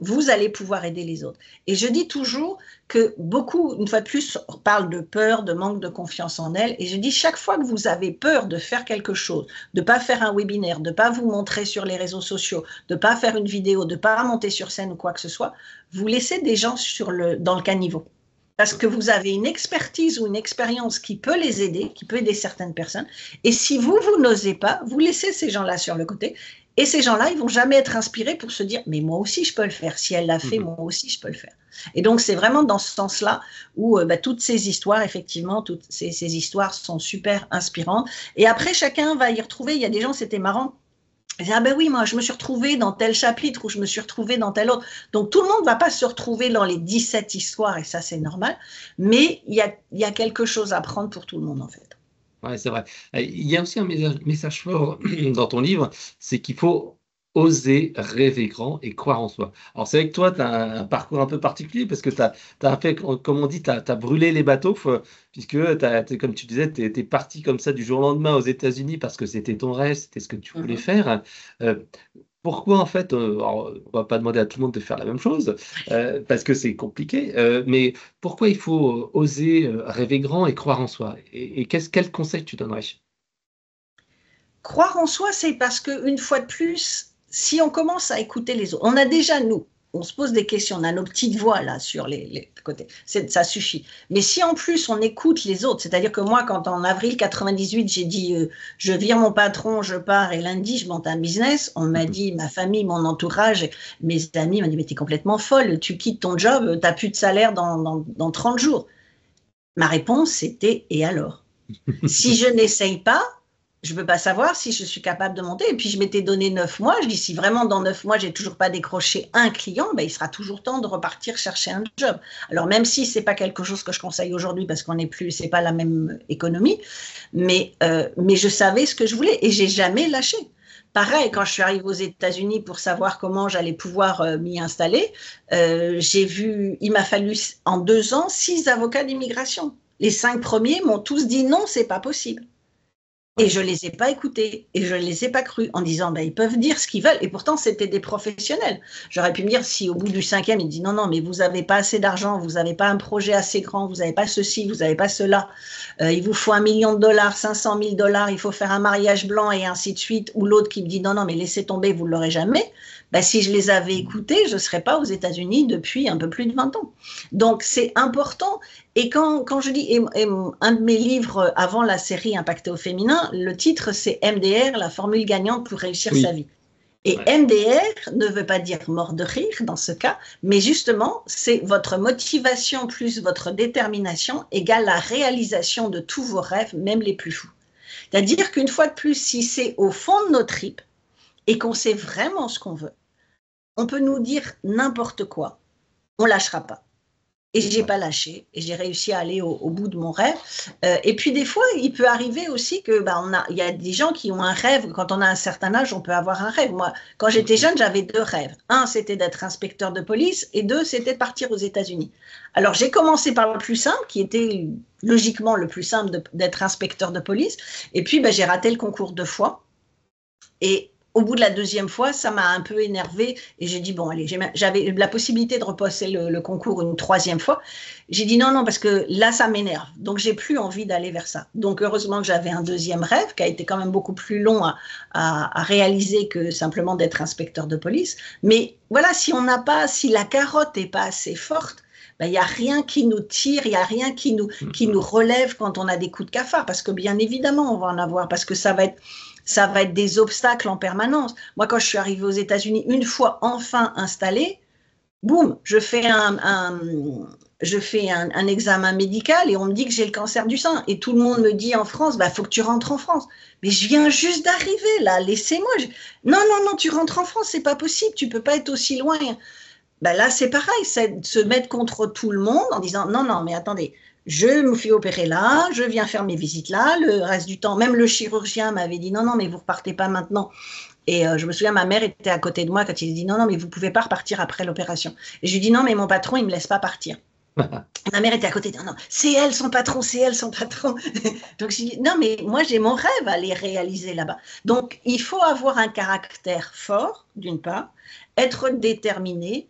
vous allez pouvoir aider les autres. Et je dis toujours que beaucoup, une fois de plus, parlent de peur, de manque de confiance en elles. Et je dis, chaque fois que vous avez peur de faire quelque chose, de ne pas faire un webinaire, de ne pas vous montrer sur les réseaux sociaux, de ne pas faire une vidéo, de ne pas monter sur scène ou quoi que ce soit, vous laissez des gens dans le caniveau. Parce que vous avez une expertise ou une expérience qui peut les aider, qui peut aider certaines personnes. Et si vous n'osez pas, vous laissez ces gens-là sur le côté. Et ces gens-là, ils vont jamais être inspirés pour se dire « mais moi aussi, je peux le faire. Si elle l'a fait, moi aussi, je peux le faire. » Et donc, c'est vraiment dans ce sens-là où toutes ces histoires, effectivement, toutes ces histoires sont super inspirantes. Et après, chacun va y retrouver. Il y a des gens, c'était marrant. Ils disent « ah ben oui, moi, je me suis retrouvée dans tel chapitre ou je me suis retrouvée dans tel autre. » Donc, tout le monde ne va pas se retrouver dans les 17 histoires, et ça, c'est normal. Mais il y a quelque chose à prendre pour tout le monde, en fait. Ouais, c'est vrai. Il y a aussi un message fort dans ton livre, c'est qu'il faut oser rêver grand et croire en soi. Alors, c'est vrai que toi, tu as un parcours un peu particulier parce que tu as fait, comme on dit, tu as brûlé les bateaux, puisque, comme tu disais, tu es parti comme ça du jour au lendemain aux États-Unis parce que c'était ton rêve, c'était ce que tu voulais faire. Euh, Pourquoi, en fait, alors, on va pas demander à tout le monde de faire la même chose, parce que c'est compliqué, mais pourquoi il faut oser rêver grand et croire en soi? Et quel conseil tu donnerais? Croire en soi, c'est parce qu'une fois de plus, si on commence à écouter les autres, on a déjà nous, on se pose des questions, on a nos petites voix là sur les côtés, ça suffit. Mais si en plus on écoute les autres, c'est-à-dire que moi, quand en avril 98, j'ai dit je vire mon patron, je pars et lundi je monte un business, on m'a dit, ma famille, mon entourage, mes amis m'ont dit mais t'es complètement folle, tu quittes ton job, t'as plus de salaire dans 30 jours. Ma réponse c'était et alors? Si je n'essaye pas, je ne peux pas savoir si je suis capable de monter. Et puis, je m'étais donné 9 mois. Je dis, si vraiment dans 9 mois, je n'ai toujours pas décroché un client, ben, il sera toujours temps de repartir chercher un job. Alors, même si ce n'est pas quelque chose que je conseille aujourd'hui parce qu'on n'est plus, ce n'est pas la même économie, mais je savais ce que je voulais et je n'ai jamais lâché. Pareil, quand je suis arrivée aux États-Unis pour savoir comment j'allais pouvoir m'y installer, il m'a fallu en 2 ans 6 avocats d'immigration. Les 5 premiers m'ont tous dit non, c'est pas possible. Et je ne les ai pas écoutés et je ne les ai pas crus en disant ben, ils peuvent dire ce qu'ils veulent. Et pourtant, c'était des professionnels. J'aurais pu me dire si au bout du 5e, ils disent non, non, mais vous n'avez pas assez d'argent, vous n'avez pas un projet assez grand, vous n'avez pas ceci, vous n'avez pas cela, il vous faut $1 million, 500 000 $, il faut faire un mariage blanc et ainsi de suite. Ou l'autre qui me dit non, non, mais laissez tomber, vous ne l'aurez jamais. Ben, si je les avais écoutés, je ne serais pas aux États-Unis depuis un peu plus de 20 ans. Donc, c'est important. Et quand je dis, un de mes livres avant la série Impacté au féminin, le titre c'est MDR, la formule gagnante pour réussir sa vie. Et MDR ne veut pas dire mort de rire dans ce cas, mais justement, c'est votre motivation plus votre détermination égale la réalisation de tous vos rêves, même les plus fous. C'est-à-dire qu'une fois de plus, si c'est au fond de nos tripes et qu'on sait vraiment ce qu'on veut, on peut nous dire n'importe quoi, on ne lâchera pas. Et je n'ai pas lâché, et j'ai réussi à aller au bout de mon rêve. Et puis des fois, il peut arriver aussi que y a des gens qui ont un rêve. Quand on a un certain âge, on peut avoir un rêve. Moi, quand j'étais jeune, j'avais 2 rêves. Un, c'était d'être inspecteur de police, et 2, c'était de partir aux États-Unis. Alors, j'ai commencé par le plus simple, qui était logiquement le plus simple d'être inspecteur de police. Et puis, j'ai raté le concours 2 fois. Et au bout de la 2e fois, ça m'a un peu énervée et j'ai dit, bon, allez, j'avais la possibilité de repasser le concours une 3e fois. J'ai dit non, parce que là, ça m'énerve. Donc, j'ai plus envie d'aller vers ça. Donc, heureusement que j'avais un 2e rêve qui a été quand même beaucoup plus long à réaliser que simplement d'être inspecteur de police. Mais voilà, si la carotte n'est pas assez forte, il n'y a rien qui nous tire, il n'y a rien qui nous relève quand on a des coups de cafard. Parce que bien évidemment, on va en avoir, parce que ça va être des obstacles en permanence. Moi, quand je suis arrivée aux États-Unis, une fois enfin installée, boum, je fais je fais un examen médical et on me dit que j'ai le cancer du sein. Et tout le monde me dit en France, bah, faut que tu rentres en France. Mais je viens juste d'arriver là, laissez-moi. Non, non, non, tu rentres en France, c'est pas possible, tu peux pas être aussi loin. Ben là, c'est pareil, c'est de se mettre contre tout le monde en disant non, non, mais attendez, je me fais opérer là, je viens faire mes visites là, le reste du temps, même le chirurgien m'avait dit non, non, mais vous repartez pas maintenant. Et je me souviens, ma mère était à côté de moi quand il a dit non, non, mais vous pouvez pas repartir après l'opération. Et je lui dis non, mais mon patron, il me laisse pas partir. Ma mère était à côté, non, non, c'est elle son patron, c'est elle son patron. Donc je dis non, mais moi j'ai mon rêve à les réaliser là-bas. Donc il faut avoir un caractère fort, d'une part, être déterminé,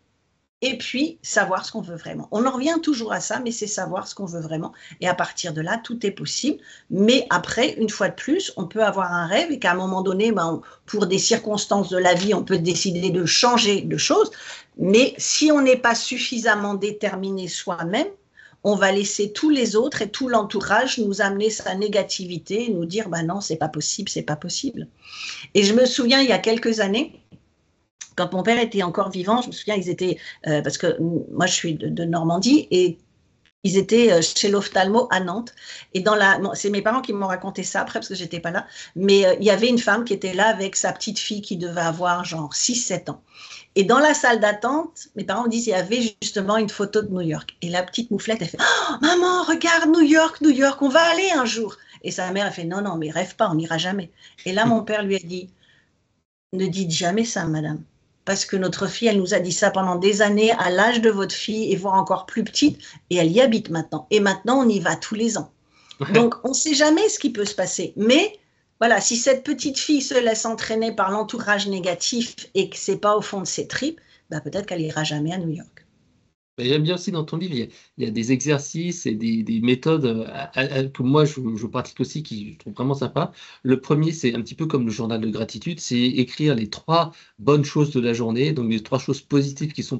et puis savoir ce qu'on veut vraiment. On en revient toujours à ça, mais c'est savoir ce qu'on veut vraiment. Et à partir de là, tout est possible. Mais après, une fois de plus, on peut avoir un rêve et qu'à un moment donné, ben, pour des circonstances de la vie, on peut décider de changer de choses. Mais si on n'est pas suffisamment déterminé soi-même, on va laisser tous les autres et tout l'entourage nous amener sa négativité et nous dire bah non, c'est pas possible, c'est pas possible. Et je me souviens, il y a quelques années, quand mon père était encore vivant, je me souviens, ils étaient, parce que moi je suis de Normandie, et ils étaient chez l'ophtalmo à Nantes. Et c'est mes parents qui m'ont raconté ça après, parce que j'étais pas là, mais il y avait une femme qui était là avec sa petite fille qui devait avoir genre 6-7 ans. Et dans la salle d'attente, mes parents me disent, il y avait justement une photo de New York. Et la petite mouflette, elle fait, oh, maman, regarde New York, New York, on va aller un jour. Et sa mère, elle fait, non, non, mais rêve pas, on n'ira jamais. Et là, mon père lui a dit, ne dites jamais ça, madame. Parce que notre fille, elle nous a dit ça pendant des années, à l'âge de votre fille, et voire encore plus petite, et elle y habite maintenant. Et maintenant, on y va tous les ans. Donc, on ne sait jamais ce qui peut se passer. Mais, voilà, si cette petite fille se laisse entraîner par l'entourage négatif et que ce n'est pas au fond de ses tripes, bah, peut-être qu'elle n'ira jamais à New York. J'aime bien aussi dans ton livre, il y a des exercices et des méthodes que moi je pratique aussi qui je trouve vraiment sympa. Le premier, c'est un petit peu comme le journal de gratitude, c'est écrire les 3 bonnes choses de la journée, donc les 3 choses positives qui sont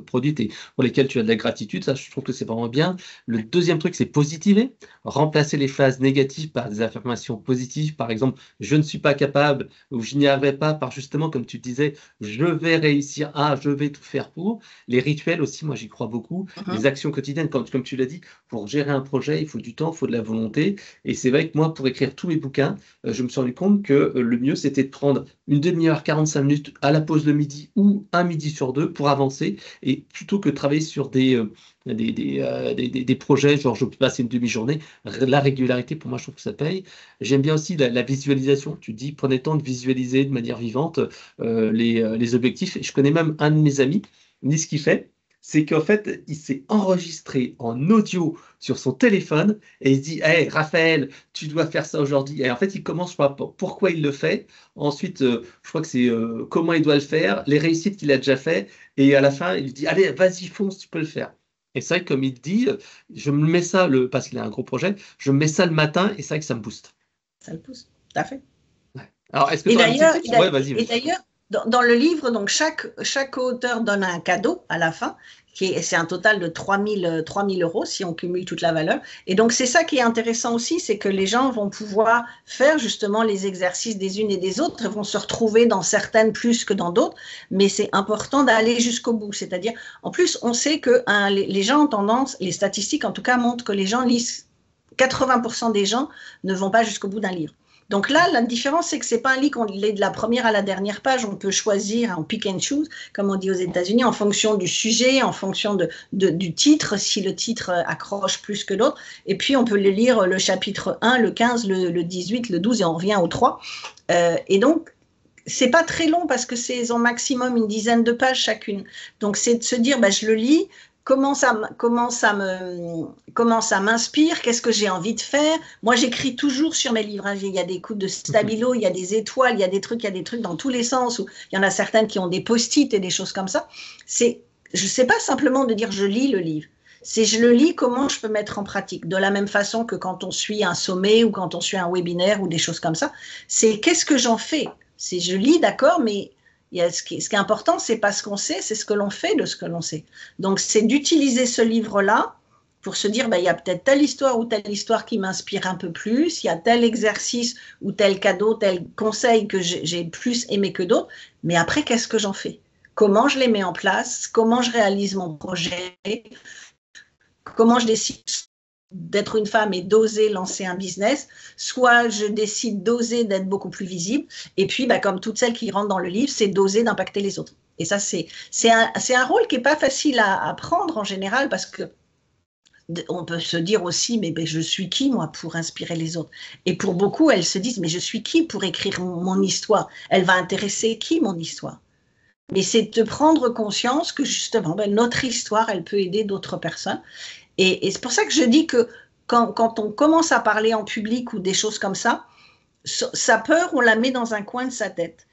produites et pour lesquelles tu as de la gratitude. Ça, je trouve que c'est vraiment bien. Le deuxième truc, c'est positiver, remplacer les phrases négatives par des affirmations positives. Par exemple, je ne suis pas capable ou je n'y arriverai pas, par justement, comme tu disais, je vais réussir à, je vais tout faire pour. Les rituels aussi, moi j'y crois beaucoup. Les actions quotidiennes, comme tu l'as dit, pour gérer un projet, il faut du temps, il faut de la volonté. Et c'est vrai que moi, pour écrire tous mes bouquins, je me suis rendu compte que le mieux, c'était de prendre une demi-heure, 45 minutes à la pause de midi ou un midi sur 2 pour avancer. Et plutôt que de travailler sur des projets, genre je peux passer une demi-journée, la régularité, pour moi, je trouve que ça paye. J'aime bien aussi la visualisation. Tu dis, prenez le temps de visualiser de manière vivante les objectifs. Et je connais même un de mes amis, ni ce qu'il fait, c'est qu'en fait, il s'est enregistré en audio sur son téléphone et il se dit hey, Raphaël, tu dois faire ça aujourd'hui. Et en fait, il commence par pourquoi il le fait. Ensuite, je crois que c'est comment il doit le faire, les réussites qu'il a déjà fait. Et à la fin, il dit allez, vas-y, fonce, tu peux le faire. Et c'est vrai que, comme il dit, je me mets ça, parce qu'il a un gros projet, je me mets ça le matin et c'est vrai que ça me booste. Ça le pousse, tout à fait. Ouais. Alors, est-ce que tu as un petit tips ? Ouais, vas-y. Et d'ailleurs, dans le livre, donc chaque auteur donne un cadeau à la fin, c'est un total de 3 000 € si on cumule toute la valeur. Et donc, c'est ça qui est intéressant aussi, c'est que les gens vont pouvoir faire justement les exercices des unes et des autres, vont se retrouver dans certaines plus que dans d'autres, mais c'est important d'aller jusqu'au bout. C'est-à-dire, en plus, on sait que les gens ont tendance, les statistiques en tout cas montrent que les gens lisent, 80% des gens ne vont pas jusqu'au bout d'un livre. Donc là, la différence, c'est que ce n'est pas un livre qu'on lit de la première à la dernière page. On peut choisir en pick and choose, comme on dit aux États-Unis, en fonction du sujet, en fonction du titre, si le titre accroche plus que l'autre. Et puis, on peut le lire le chapitre 1, le 15, le 18, le 12, et on revient au 3. Et donc, ce n'est pas très long parce que c'est au maximum une dizaine de pages chacune. Donc, c'est de se dire, bah, je le lis. Comment ça m'inspire, qu'est-ce que j'ai envie de faire. Moi, j'écris toujours sur mes livres. Il y a des coups de stabilo, il y a des étoiles, il y a des trucs dans tous les sens. Où il y en a certaines qui ont des post-it et des choses comme ça. Je ne sais pas simplement de dire je lis le livre. C'est je le lis, comment je peux mettre en pratique. De la même façon que quand on suit un sommet ou quand on suit un webinaire ou des choses comme ça. C'est qu'est-ce que j'en fais. C'est je lis, d'accord, mais ce qui est important, ce n'est pas ce qu'on sait, c'est ce que l'on fait de ce que l'on sait. Donc, c'est d'utiliser ce livre-là pour se dire, il y a peut-être telle histoire ou telle histoire qui m'inspire un peu plus, il y a tel exercice ou tel cadeau, tel conseil que j'ai plus aimé que d'autres, mais après, qu'est-ce que j'en fais? Comment je les mets en place? Comment je réalise mon projet? comment je décide d'être une femme et d'oser lancer un business, soit je décide d'oser d'être beaucoup plus visible, et puis comme toutes celles qui rentrent dans le livre, c'est d'oser d'impacter les autres. Et ça, c'est un rôle qui n'est pas facile à prendre en général, parce que on peut se dire aussi, mais je suis qui, moi, pour inspirer les autres? Et pour beaucoup, elles se disent, mais je suis qui pour écrire mon histoire? Elle va intéresser qui, mon histoire? Mais c'est de prendre conscience que justement, notre histoire, elle peut aider d'autres personnes. Et c'est pour ça que je dis que quand on commence à parler en public ou des choses comme ça, sa peur, on la met dans un coin de sa tête.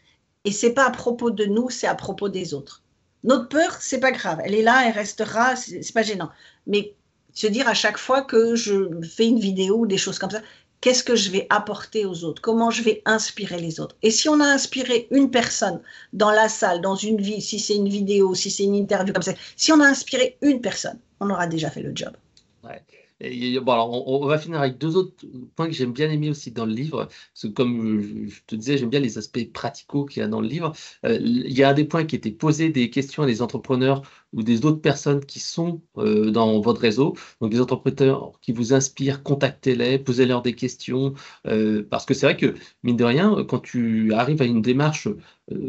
Et c'est pas à propos de nous, c'est à propos des autres. Notre peur, c'est pas grave. Elle est là, elle restera, c'est pas gênant. Mais se dire à chaque fois que je fais une vidéo ou des choses comme ça, qu'est-ce que je vais apporter aux autres? Comment je vais inspirer les autres? Et si on a inspiré une personne dans la salle, dans une vie, si c'est une vidéo, si c'est une interview comme ça, si on a inspiré une personne, on aura déjà fait le job. Ouais. Et, bon, alors, on va finir avec 2 autres points que j'aime bien aimer aussi dans le livre. Parce que comme je te disais, j'aime bien les aspects praticaux qu'il y a dans le livre. Il y a un des points qui était poser des questions à des entrepreneurs ou des autres personnes qui sont dans votre réseau. Donc des entrepreneurs qui vous inspirent, contactez-les, posez-leur des questions. Parce que c'est vrai que, mine de rien, quand tu arrives à une démarche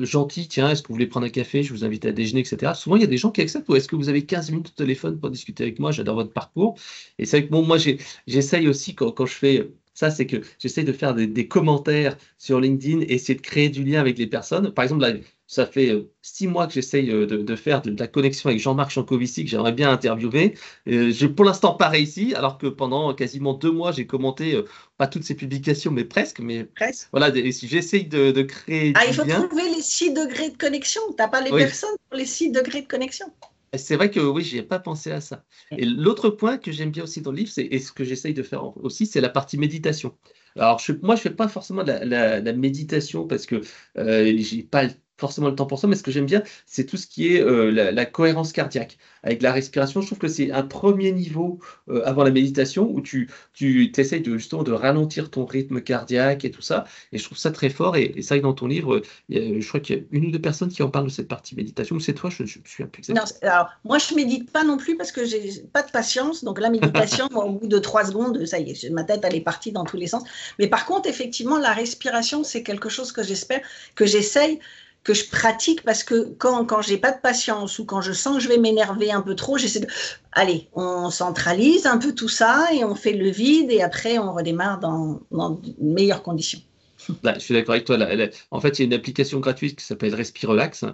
gentille, tiens, est-ce que vous voulez prendre un café, je vous invite à déjeuner, etc. Souvent, il y a des gens qui acceptent, ou est-ce que vous avez 15 minutes au téléphone pour discuter avec moi, j'adore votre parcours. Et c'est vrai que bon, moi, j'essaye aussi quand je fais ça, c'est que j'essaye de faire des commentaires sur LinkedIn et essayer de créer du lien avec les personnes. Par exemple, là, ça fait 6 mois que j'essaye de faire de la connexion avec Jean-Marc Jancovici, que j'aimerais bien interviewer. J'ai pour l'instant pas réussi, alors que pendant quasiment 2 mois, j'ai commenté, pas toutes ses publications, mais presque. Mais Presque. voilà, j'essaye de créer Il du faut lien. trouver les 6 degrés de connexion. Tu n'as pas les Oui. personnes pour les 6 degrés de connexion. C'est vrai que oui, j'y ai pas pensé à ça. Et l'autre point que j'aime bien aussi dans le livre, et ce que j'essaye de faire aussi, c'est la partie méditation. Alors, moi, je fais pas forcément de la méditation parce que j'ai pas forcément le temps pour ça, mais ce que j'aime bien, c'est tout ce qui est la cohérence cardiaque. Avec la respiration, je trouve que c'est un premier niveau avant la méditation où tu essayes justement de ralentir ton rythme cardiaque et tout ça. Et je trouve ça très fort. Et c'est vrai que dans ton livre, je crois qu'il y a 1 ou 2 personnes qui en parlent de cette partie méditation. Ou c'est toi, je suis un peu exact. Non, alors, moi, je médite pas non plus parce que j'ai pas de patience. Donc, la méditation, moi, au bout de 3 secondes, ça y est, ma tête, elle est partie dans tous les sens. Mais par contre, effectivement, la respiration, c'est quelque chose que j'essaye, que je pratique parce que quand j'ai pas de patience ou quand je sens que je vais m'énerver un peu trop, j'essaie de, allez, on centralise un peu tout ça et on fait le vide et après, on redémarre dans de meilleures conditions. Je suis d'accord avec toi. En fait, il y a une application gratuite qui s'appelle Respirelax.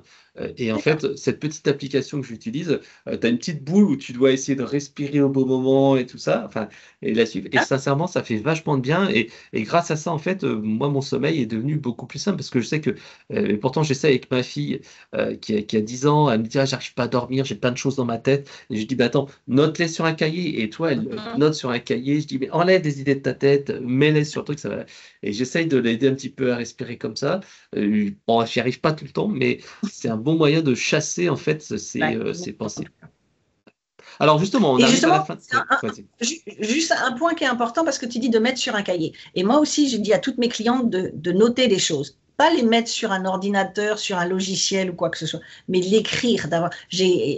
Et en fait, cette petite application que j'utilise, tu as une petite boule où tu dois essayer de respirer au bon moment et tout ça. Enfin, et la suivre. Et sincèrement, ça fait vachement de bien. Et grâce à ça, en fait, moi, mon sommeil est devenu beaucoup plus simple parce que je sais que, et pourtant, j'essaie avec ma fille qui a 10 ans. Elle me dit, ah, j'arrive pas à dormir, j'ai plein de choses dans ma tête. Et je dis, bah attends, note-les sur un cahier. Et toi, elle note sur un cahier. Je dis, mais enlève des idées de ta tête, mets-les sur un truc, ça va. Et j'essaye de l'aider un petit peu à respirer comme ça. Bon, j'y arrive pas tout le temps, mais c'est un bon moyen de chasser en fait ces pensées. Alors justement, on arrive à la fin. Juste un point qui est important parce que tu dis de mettre sur un cahier. Et moi aussi, je dis à toutes mes clientes de noter des choses. Pas les mettre sur un ordinateur, sur un logiciel ou quoi que ce soit, mais l'écrire.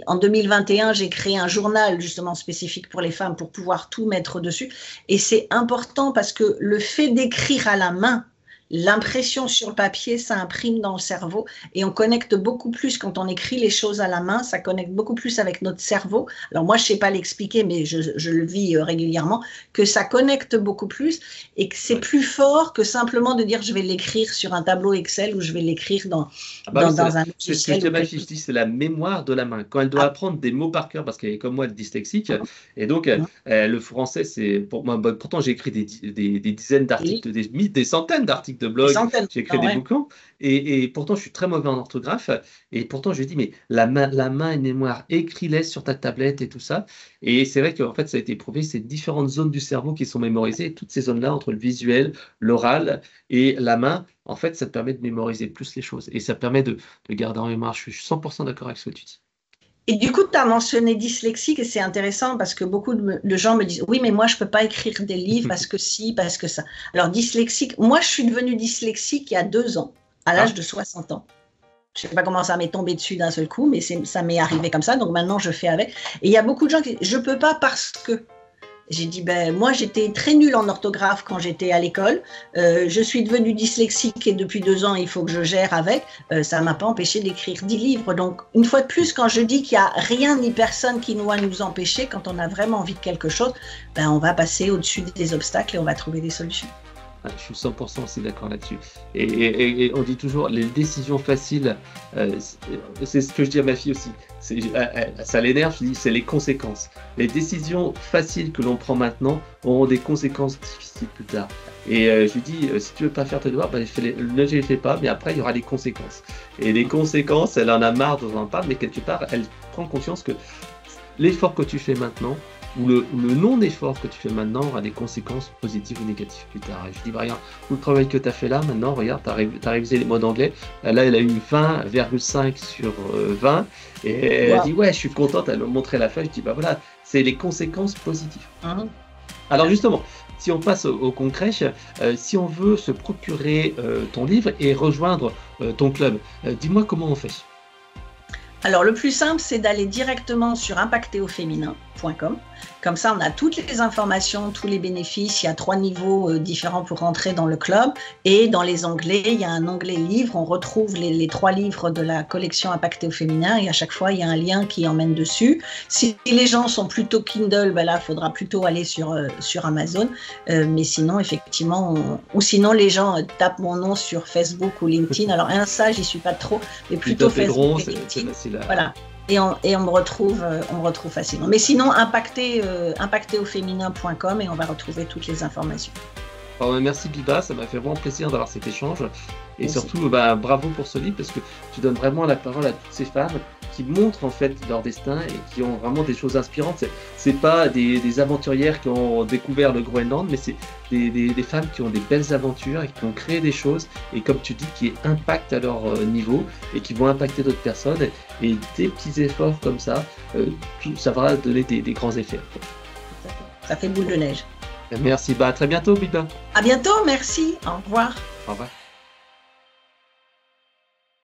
En 2021, j'ai créé un journal justement spécifique pour les femmes pour pouvoir tout mettre dessus. Et c'est important parce que le fait d'écrire à la main, l'impression sur le papier, ça imprime dans le cerveau et on connecte beaucoup plus quand on écrit les choses à la main, ça connecte beaucoup plus avec notre cerveau. Alors moi, je ne sais pas l'expliquer, mais je le vis régulièrement, que ça connecte beaucoup plus et que c'est plus fort que simplement de dire je vais l'écrire sur un tableau Excel ou je vais l'écrire dans un logiciel. C'est ce que je dis, c'est la mémoire de la main. Quand elle doit apprendre des mots par cœur, parce qu'elle est comme moi, elle est dyslexique, et donc le français, c'est pour moi, pourtant j'ai écrit des dizaines d'articles, des centaines d'articles de blog, j'ai écrit des bouquins, et pourtant je suis très mauvais en orthographe, et pourtant je dis mais la main et une mémoire, écris-les sur ta tablette et tout ça, et c'est vrai qu'en fait ça a été prouvé, c'est différentes zones du cerveau qui sont mémorisées, et toutes ces zones-là entre le visuel, l'oral et la main, en fait ça te permet de mémoriser plus les choses, et ça permet de garder en mémoire. Je suis 100% d'accord avec ce que tu dis. Et du coup, tu as mentionné dyslexique et c'est intéressant parce que beaucoup de gens me disent « Oui, mais moi, je ne peux pas écrire des livres parce que si, parce que ça. » Alors, dyslexique, moi, je suis devenue dyslexique il y a 2 ans, à l'âge de 60 ans. Je ne sais pas comment ça m'est tombé dessus d'un seul coup, mais ça m'est arrivé comme ça. Donc maintenant, je fais avec. Et il y a beaucoup de gens qui disent, je ne peux pas parce que. J'ai dit, ben, moi, j'étais très nulle en orthographe quand j'étais à l'école. Je suis devenue dyslexique et depuis 2 ans, il faut que je gère avec. Ça ne m'a pas empêché d'écrire 10 livres. Donc, une fois de plus, quand je dis qu'il n'y a rien ni personne qui doit nous empêcher, quand on a vraiment envie de quelque chose, ben, on va passer au-dessus des obstacles et on va trouver des solutions. Je suis 100% aussi d'accord là-dessus. Et on dit toujours, les décisions faciles, c'est ce que je dis à ma fille aussi. Ça l'énerve, je dis, c'est les conséquences. Les décisions faciles que l'on prend maintenant auront des conséquences difficiles plus tard. Et je lui dis, si tu veux pas faire tes devoirs, ben, ne les fais pas, mais après il y aura des conséquences. Et les conséquences, elle en a marre d'en parler, mais quelque part, elle prend conscience que l'effort que tu fais maintenant, ou le non-effort que tu fais maintenant aura des conséquences positives ou négatives plus tard. Et je dis, bah, regarde, tout le travail que tu as fait là, maintenant, regarde, tu as révisé les mots d'anglais. Là, elle a eu 20,5 sur 20. Et elle dit, ouais, je suis contente, elle m'a montré la feuille. Je dis, bah voilà, c'est les conséquences positives. Alors justement, si on passe au concret, si on veut se procurer ton livre et rejoindre ton club, dis-moi comment on fait. Alors, le plus simple, c'est d'aller directement sur impactéoféminin.com. Comme ça, on a toutes les informations, tous les bénéfices. Il y a 3 niveaux différents pour rentrer dans le club. Et dans les onglets, il y a un onglet livres. On retrouve les 3 livres de la collection Impacté au féminin. Et à chaque fois, il y a un lien qui emmène dessus. Si les gens sont plutôt Kindle, ben là, il faudra plutôt aller sur Amazon. Mais sinon, effectivement, ou sinon, les gens tapent mon nom sur Facebook ou LinkedIn. Alors, Insta, j'y suis pas trop, mais plutôt Facebook et LinkedIn. Voilà. Et on me retrouve facilement. Mais sinon, impactéoféminin.com et on va retrouver toutes les informations. Alors, merci Biba, ça m'a fait vraiment plaisir d'avoir cet échange. Et merci. Surtout, bravo pour ce livre parce que tu donnes vraiment la parole à toutes ces femmes qui montrent en fait leur destin et qui ont vraiment des choses inspirantes. C'est pas des aventurières qui ont découvert le Groenland, mais c'est des femmes qui ont des belles aventures et qui ont créé des choses et comme tu dis, qui impactent à leur niveau et qui vont impacter d'autres personnes. Et des petits efforts comme ça, ça va donner des grands effets. Ça fait boule de neige. Merci, à très bientôt Biba. À bientôt, merci, au revoir. Au revoir.